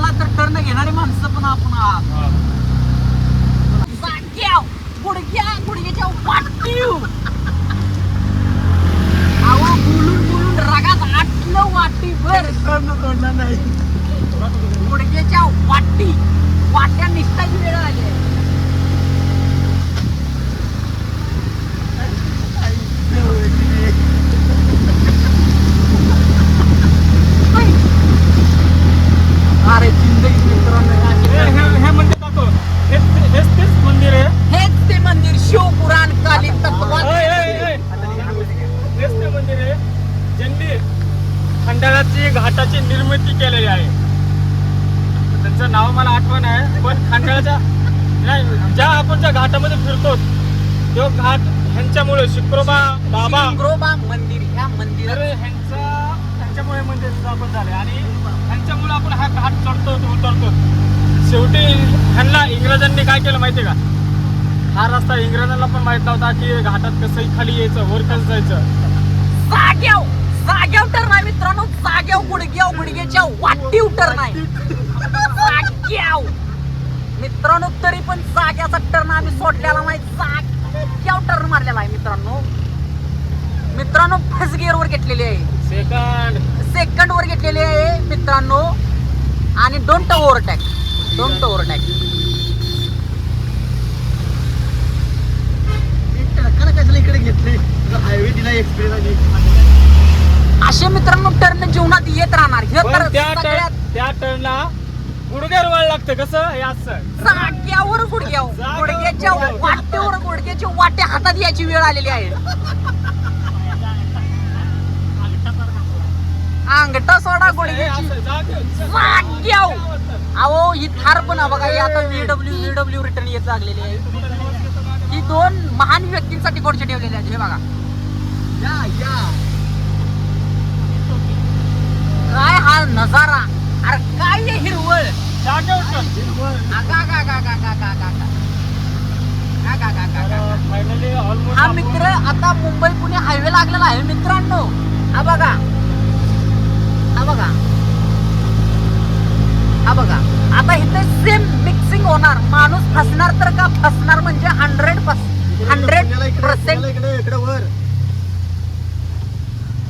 आला तर टर्न घेणारी माणसं पण आपण आहात. जाग्याव गुडघ्याच्या वाटीव आवा बोलून रगात आटलं वाटीभर तोडणार नाही. गुडघ्याच्या वाट्या निष्ठाची वेळ आली आहे. अरे जिंदगी मित्रांनो, हे मंदिर दाखव. हेच तेच मंदिर आहे. हेच ते मंदिर शिवपुराण कालीन तत्वात. हेच ते मंदिर आहे ज्यांनी खंडाळाची घाटाची निर्मिती केलेली आहे. त्यांचं नाव मला आठवण आहे, पण खंडाळाच्या ज्या आपण ज्या घाटामध्ये फिरतो तो घाट ह्यांच्यामुळे शिक्रोबा बाबा शिंगरोबा मंदिर ह्या मंदिरात ह्यांच्यामुळे मंदिर स्थापन झाले आणि ह्यांच्यामुळे आपण हा घाट चढतो उतरतो. शेवटी ह्यांना इंग्रजांनी काय केलं माहितीये का? हा रस्ता इंग्रजांना पण माहित नव्हता की घाटात कसंही खाली यायचं, वर कसं जायचं. जाग्याव टर्न आहे मित्रांनो. जाग्याव गुडघ्याच्या वाटीव टर्न आहे. जाग्याव मित्रांनो, तरी पण जाग्याचा टर्न आम्ही सोडलेला नाही. जाग्याव टर्न मारलेला आहे मित्रांनो फर्स्ट गिअर वर घेतलेली आहे, सेकंड वर घेतलेली आहे मित्रांनो. आणि डोंट ओव्हरटॅक. इकडे घेतले हायवे दिला एक्सप्रेस. असे मित्रांनो टर्न जीवनात येत राहणार. हे तर त्या टर्नला गुडघ्यावर वळ लागतं. कसं हे असं जाग्यावर गुडघ्याच्या वाटेवर गुडघ्याच्या वाट्या हातात यायची वेळ आलेली आहे. अंगठा सोडा गुडघ्याची जाग्याव. अहो ही थार पण बघा, ही आता VW रिटर्न येत लागलेली आहे. ही दोन महान व्यक्तींसाठी गोडचे ठेवलेले आहेत. हे बघा काय हा नजारा. अरे काय हे हिरवळ. हा मित्र आता मुंबई पुणे हायवे लागलेला आहे मित्रांनो. हा बघा आता इथे सेम मिक्सिंग होणार. माणूस फसणार तर का फसणार म्हणजे 100%. इकडे वर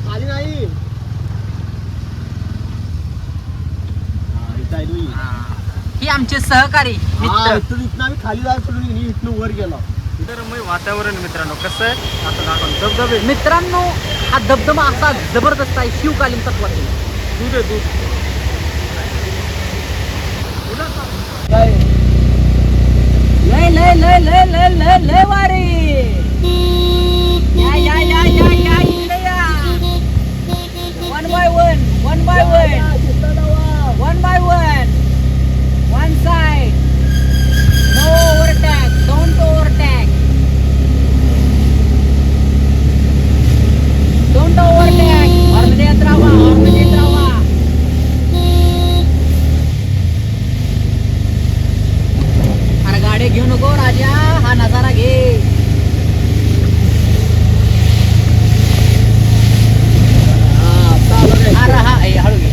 खाली नाही. ही आमचे सहकारी मित्र. इथं आम्ही खाली जायला सोडून इथनं वर गेलो. तर मग वातावरण मित्रांनो कसं आहे आता दाखवून धबधबे मित्रांनो. हा धबधबा असा जबरदस्त आहे शिवकालीन तत्वातील. दूध आहे दूध. लय वारी. या इकडे या. One by one. One side. No overtake. Don't overtake. Horn देत राहा. अरे गाडी घेऊ नको राजा, हा नजारा घे. अरे हा हळू घे.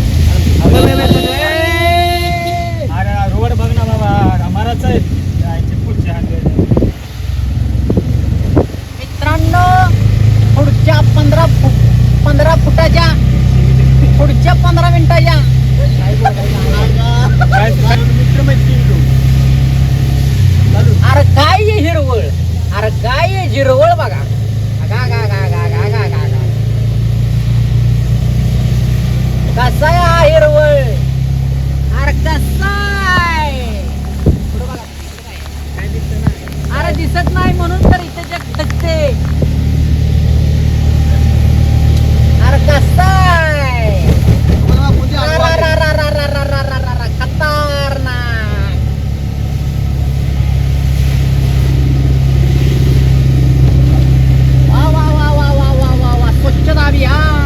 रोड बघ ना बाबा, माराच आहे मित्रांनो. पुढच्या 15 फुटाच्या पुढच्या 15 मिनिटाच्या अरे काय आहे हिरवळ. जिरवळ बघा. कसा आहे हा हिरवळ. अरे कसा आहे. अरे दिसत नाही म्हणून तर इथे जग खचते. अरे कसा आहे. खतरनाक. वा स्वच्छता अभियान.